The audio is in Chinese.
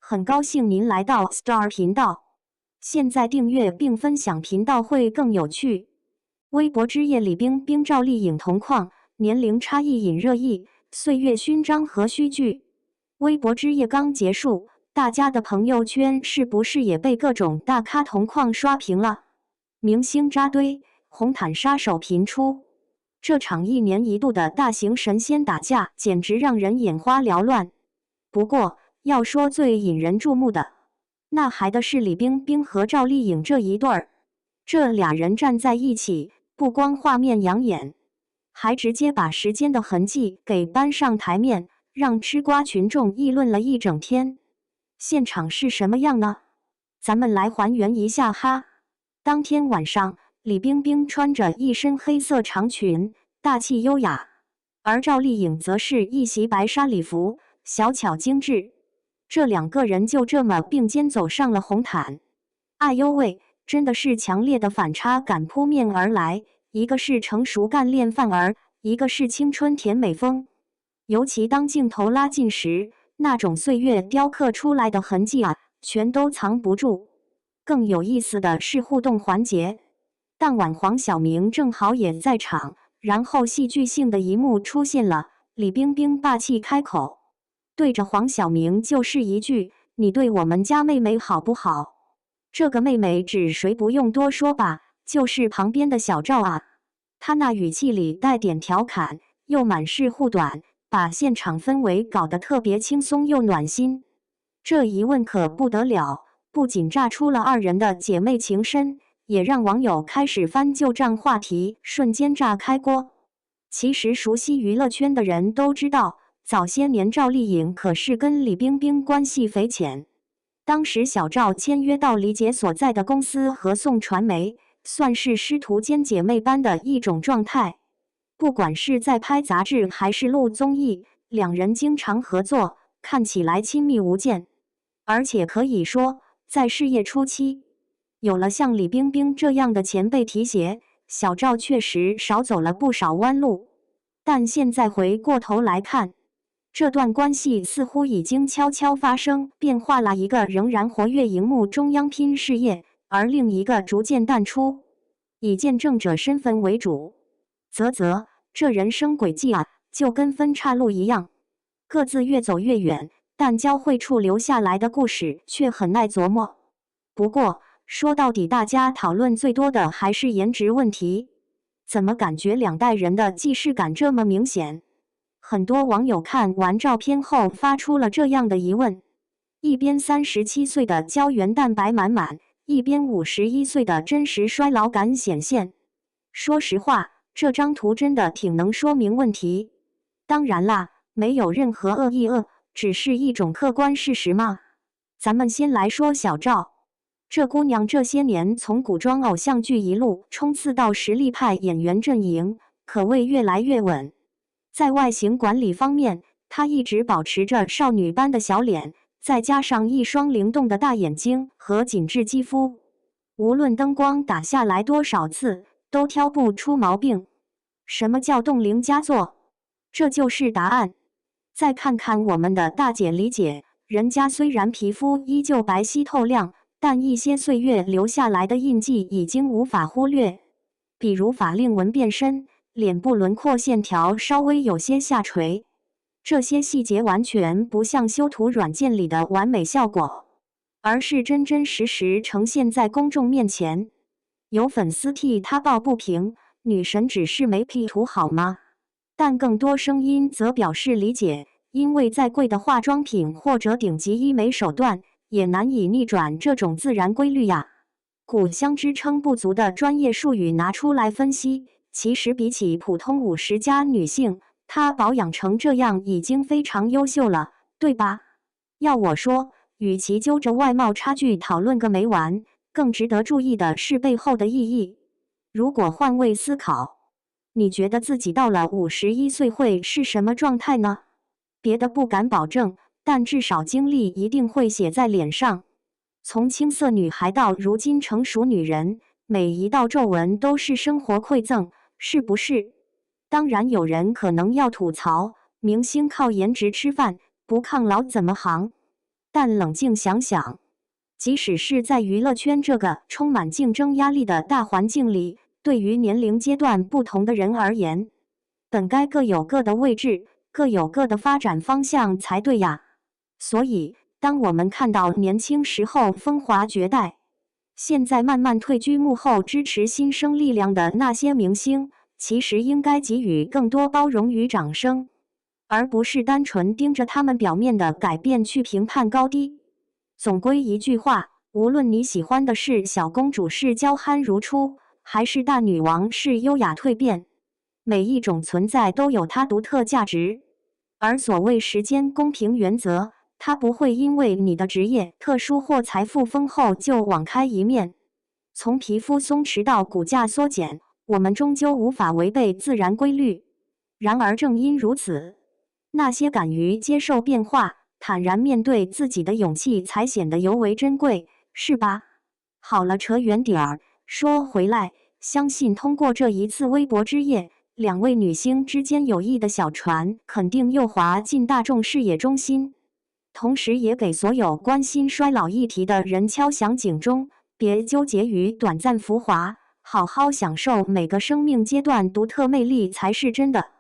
很高兴您来到 Star 频道。现在订阅并分享频道会更有趣。微博之夜李冰冰赵丽颖同框，年龄差异引热议，岁月勋章何须惧？微博之夜刚结束，大家的朋友圈是不是也被各种大咖同框刷屏了？明星扎堆，红毯杀手频出。这场一年一度的大型神仙打架，简直让人眼花缭乱。不过，要说最引人注目的，那还的是李冰冰和赵丽颖这一对儿。这俩人站在一起，不光画面养眼，还直接把时间的痕迹给搬上台面，让吃瓜群众议论了一整天。现场是什么样呢？咱们来还原一下哈。当天晚上，李冰冰穿着一身黑色长裙，大气优雅，而赵丽颖则是一袭白纱礼服，小巧精致。这两个人就这么并肩走上了红毯。哎呦喂，真的是强烈的反差感扑面而来，一个是成熟干练范儿，一个是青春甜美风。尤其当镜头拉近时，那种岁月雕刻出来的痕迹啊，全都藏不住。更有意思的是互动环节，当晚黄晓明正好也在场，然后戏剧性的一幕出现了，李冰冰霸气开口，对着黄晓明就是一句：“你对我们家妹妹好不好？”这个妹妹指谁不用多说吧，就是旁边的小赵啊。他那语气里带点调侃，又满是护短，把现场氛围搞得特别轻松又暖心。这一问可不得了，不仅炸出了二人的姐妹情深，也让网友开始翻旧账话题，瞬间炸开锅。其实熟悉娱乐圈的人都知道，早些年赵丽颖可是跟李冰冰关系匪浅。当时小赵签约到李姐所在的公司合颂传媒，算是师徒间姐妹般的一种状态。不管是在拍杂志还是录综艺，两人经常合作，看起来亲密无间。而且可以说，在事业初期，有了像李冰冰这样的前辈提携，小赵确实少走了不少弯路。但现在回过头来看，这段关系似乎已经悄悄发生变化了，一个仍然活跃荧幕中央拼事业，而另一个逐渐淡出，以见证者身份为主。这人生轨迹啊，就跟分岔路一样，各自越走越远，但交汇处留下来的故事却很耐琢磨。不过，说到底，大家讨论最多的还是颜值问题。怎么感觉两代人的既视感这么明显？很多网友看完照片后发出了这样的疑问：一边37岁的胶原蛋白满满，一边51岁的真实衰老感显现。说实话，这张图真的挺能说明问题。当然啦，没有任何恶意，只是一种客观事实嘛。咱们先来说小赵。这姑娘这些年从古装偶像剧一路冲刺到实力派演员阵营，可谓越来越稳。在外形管理方面，她一直保持着少女般的小脸，再加上一双灵动的大眼睛和紧致肌肤，无论灯光打下来多少次，都挑不出毛病。什么叫冻龄佳作？这就是答案。再看看我们的大姐李姐，人家虽然皮肤依旧白皙透亮，但一些岁月留下来的印记已经无法忽略，比如法令纹变深，脸部轮廓线条稍微有些下垂，这些细节完全不像修图软件里的完美效果，而是真真实实呈现在公众面前。有粉丝替她抱不平，女神只是没 P 图好吗？但更多声音则表示理解，因为再贵的化妆品或者顶级医美手段，也难以逆转这种自然规律呀。古香支撑不足的专业术语拿出来分析，其实比起普通50+女性，她保养成这样已经非常优秀了，对吧？要我说，与其揪着外貌差距讨论个没完，更值得注意的是背后的意义。如果换位思考，你觉得自己到了51岁会是什么状态呢？别的不敢保证，但至少经历一定会写在脸上。从青涩女孩到如今成熟女人，每一道皱纹都是生活馈赠，是不是？当然，有人可能要吐槽，明星靠颜值吃饭，不抗老怎么行？但冷静想想，即使是在娱乐圈这个充满竞争压力的大环境里，对于年龄阶段不同的人而言，本该各有各的位置，各有各的发展方向才对呀。所以，当我们看到年轻时候风华绝代，现在慢慢退居幕后支持新生力量的那些明星，其实应该给予更多包容与掌声，而不是单纯盯着他们表面的改变去评判高低。总归一句话，无论你喜欢的是小公主是娇憨如初，还是大女王是优雅蜕变，每一种存在都有它独特价值。而所谓时间公平原则，它不会因为你的职业特殊或财富丰厚就网开一面。从皮肤松弛到骨架缩减，我们终究无法违背自然规律。然而正因如此，那些敢于接受变化、坦然面对自己的勇气才显得尤为珍贵，是吧？好了，扯远点儿，说回来，相信通过这一次微博之夜，两位女星之间友谊的小船肯定又滑进大众视野中心，同时也给所有关心衰老议题的人敲响警钟，别纠结于短暂浮华，好好享受每个生命阶段独特魅力才是真的。